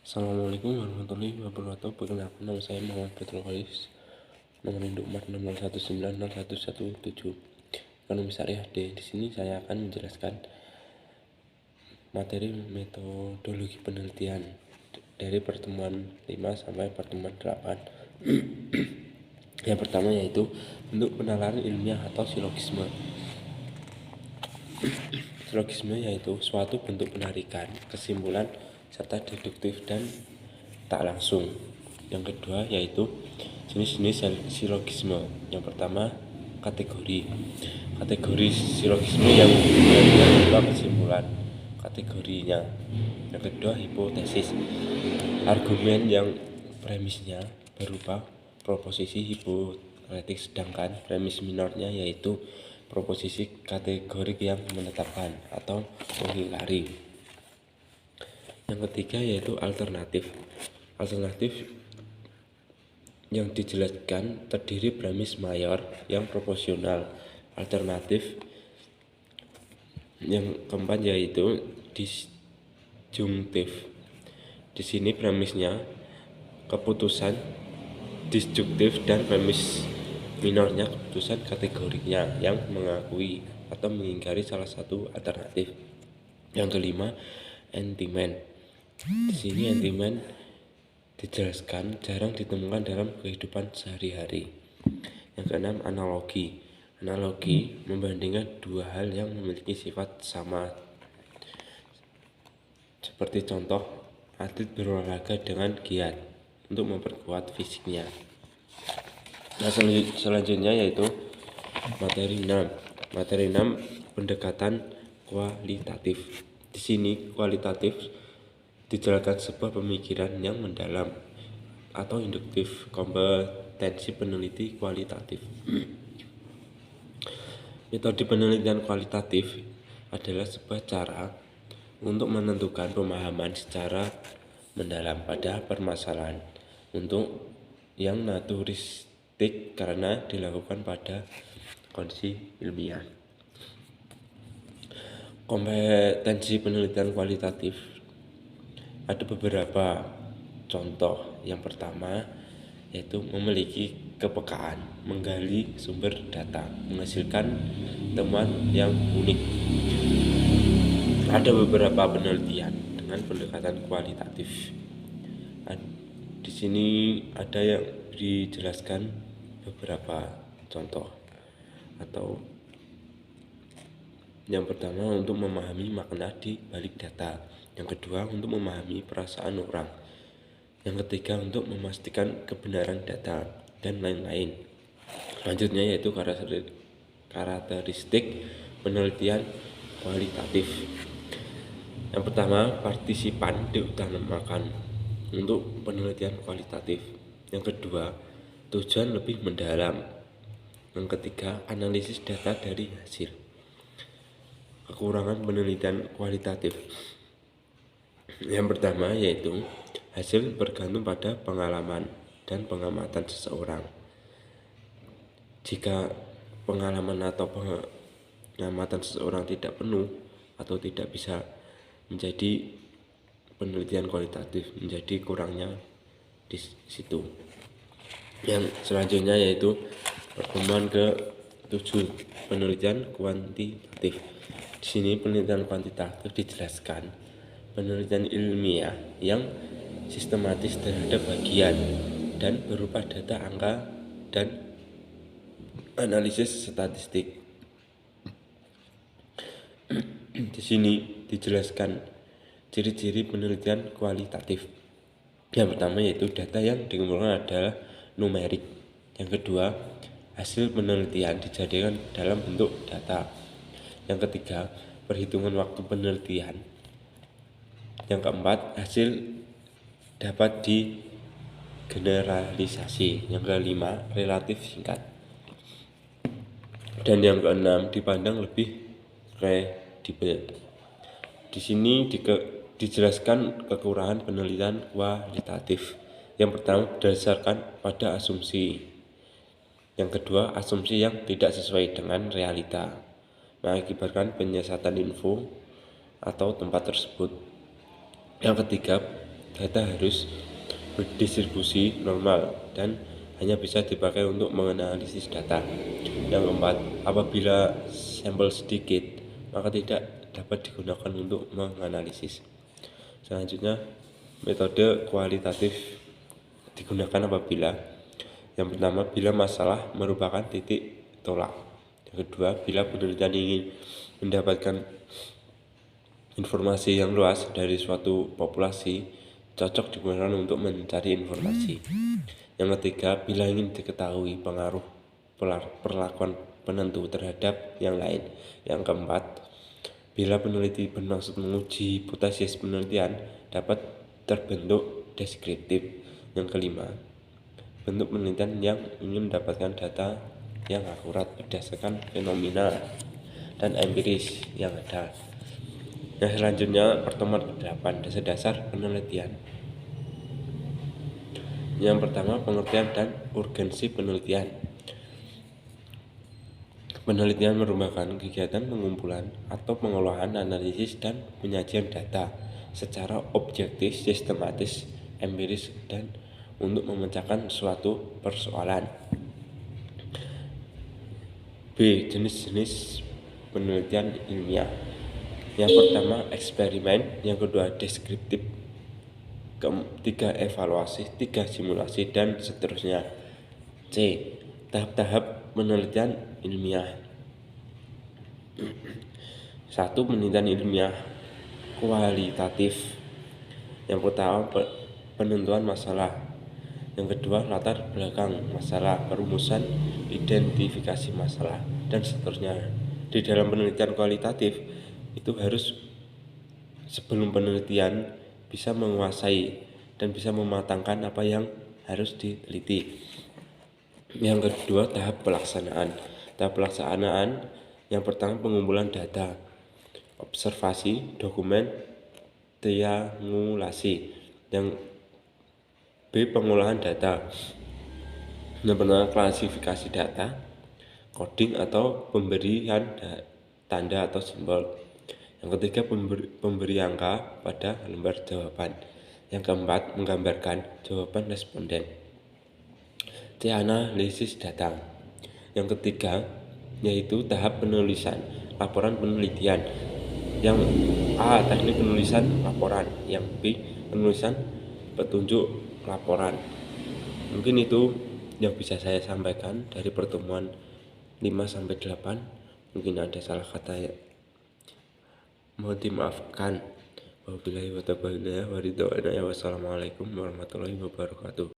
Assalamualaikum warahmatullahi wabarakatuh. Perkenalkan, nama saya Muhammad Fathul Khalis, nomor induk 601961117. Ekonomi Syariah D. Di sini saya akan menjelaskan materi metodologi penelitian dari pertemuan 5 sampai pertemuan 8. Yang pertama yaitu bentuk penalaran ilmiah atau silogisme. Silogisme yaitu suatu bentuk penarikan, kesimpulan, serta deduktif dan tak langsung. Yang kedua yaitu jenis-jenis silogisme. Yang pertama, kategori silogisme yang berupa kesimpulan kategorinya. Yang kedua, hipotesis, argumen yang premisnya berupa proposisi hipotetik, sedangkan premis minornya yaitu proposisi kategorik yang menetapkan atau mengingkari. Yang ketiga yaitu alternatif yang dijelaskan terdiri premis mayor yang proporsional. Alternatif yang keempat yaitu disjungtif. Di sini premisnya keputusan disjungtif dan premis minornya keputusan kategoriknya yang mengakui atau mengingkari salah satu alternatif. Yang kelima, entimen. Di sini entimen dijelaskan jarang ditemukan dalam kehidupan sehari-hari. Yang keenam, analogi membandingkan dua hal yang memiliki sifat sama, seperti contoh atlet berolahraga dengan giat untuk memperkuat fisiknya. Nah, selanjutnya yaitu materi 6, pendekatan kualitatif. Di sini kualitatif dijelaskan sebuah pemikiran yang mendalam atau induktif, kompetensi peneliti kualitatif. Metode penelitian kualitatif adalah sebuah cara untuk menentukan pemahaman secara mendalam pada permasalahan untuk yang naturistik karena dilakukan pada kondisi ilmiah. Kompetensi penelitian kualitatif ada beberapa contoh. Yang pertama yaitu memiliki kepekaan, menggali sumber data, menghasilkan temuan yang unik. Ada beberapa penelitian dengan pendekatan kualitatif. Di sini ada yang dijelaskan beberapa contoh. Atau yang pertama, untuk memahami makna di balik data. Yang kedua, untuk memahami perasaan orang. Yang ketiga, untuk memastikan kebenaran data, dan lain-lain. Selanjutnya yaitu karakteristik penelitian kualitatif. Yang pertama, partisipan diutamakan untuk penelitian kualitatif. Yang kedua, tujuan lebih mendalam. Yang ketiga, analisis data dari hasil. Kekurangan penelitian kualitatif. Yang pertama yaitu hasil bergantung pada pengalaman dan pengamatan seseorang. Jika pengalaman atau pengamatan seseorang tidak penuh atau tidak bisa menjadi penelitian kualitatif, menjadi kurangnya di situ. Yang selanjutnya yaitu pertemuan ke-7, penelitian kuantitatif. Di sini penelitian kuantitatif dijelaskan penelitian ilmiah yang sistematis terhadap bagian dan berupa data, angka, dan analisis statistik. Di sini dijelaskan ciri-ciri penelitian kualitatif. Yang pertama yaitu data yang dikumpulkan adalah numerik. Yang kedua, hasil penelitian dijadikan dalam bentuk data. Yang ketiga, perhitungan waktu penelitian. Yang keempat, hasil dapat digeneralisasi. Yang kelima, relatif singkat. Dan yang keenam, dipandang lebih kredibel. Di sini dijelaskan kekurangan penelitian kualitatif. Yang pertama, berdasarkan pada asumsi. Yang kedua, asumsi yang tidak sesuai dengan realita, mengakibatkan penyesatan info atau tempat tersebut. Yang ketiga, data harus berdistribusi normal dan hanya bisa dipakai untuk menganalisis data. Yang keempat, apabila sampel sedikit, maka tidak dapat digunakan untuk menganalisis. Selanjutnya, metode kualitatif digunakan apabila yang pertama, bila masalah merupakan titik tolak. Yang kedua, bila penelitian ingin mendapatkan informasi yang luas dari suatu populasi, cocok digunakan untuk mencari informasi. Yang ketiga, bila ingin diketahui pengaruh perlakuan penentu terhadap yang lain. Yang keempat, bila peneliti bermaksud menguji hipotesis penelitian, dapat terbentuk deskriptif. Yang kelima, bentuk penelitian yang ingin mendapatkan data yang akurat berdasarkan fenomena dan empiris yang ada. Nah, selanjutnya pertemuan ke-8, dasar penelitian. Yang pertama, pengertian dan urgensi penelitian. Penelitian merupakan kegiatan pengumpulan atau pengolahan, analisis, dan penyajian data secara objektif, sistematis, empiris, dan untuk memecahkan suatu persoalan. B. Jenis-jenis penelitian ilmiah. Yang pertama, eksperimen. Yang kedua, deskriptif. Ketiga, evaluasi. Tiga, simulasi, dan seterusnya. C. Tahap-tahap penelitian ilmiah. 1. Penelitian ilmiah kualitatif. Yang pertama, penentuan masalah. Yang kedua, latar belakang masalah, perumusan, identifikasi masalah, dan seterusnya. Di dalam penelitian kualitatif itu harus sebelum penelitian bisa menguasai dan bisa mematangkan apa yang harus diteliti. Yang kedua, tahap pelaksanaan. Tahap pelaksanaan yang pertama, pengumpulan data, observasi, dokumen, triangulasi. Yang B. Pengolahan data. Yang pertama, klasifikasi data, coding atau pemberian tanda atau simbol. Yang ketiga, pemberi angka pada lembar jawaban. Yang keempat, menggambarkan jawaban responden. C. Analisis data. Yang ketiga, yaitu tahap penulisan laporan penelitian. Yang A. Teknik penulisan laporan. Yang B. Penulisan petunjuk laporan. Mungkin itu yang bisa saya sampaikan dari pertemuan 5-8. Mungkin ada salah kata ya, mohon dimaafkan. Wassalamualaikum warahmatullahi wabarakatuh.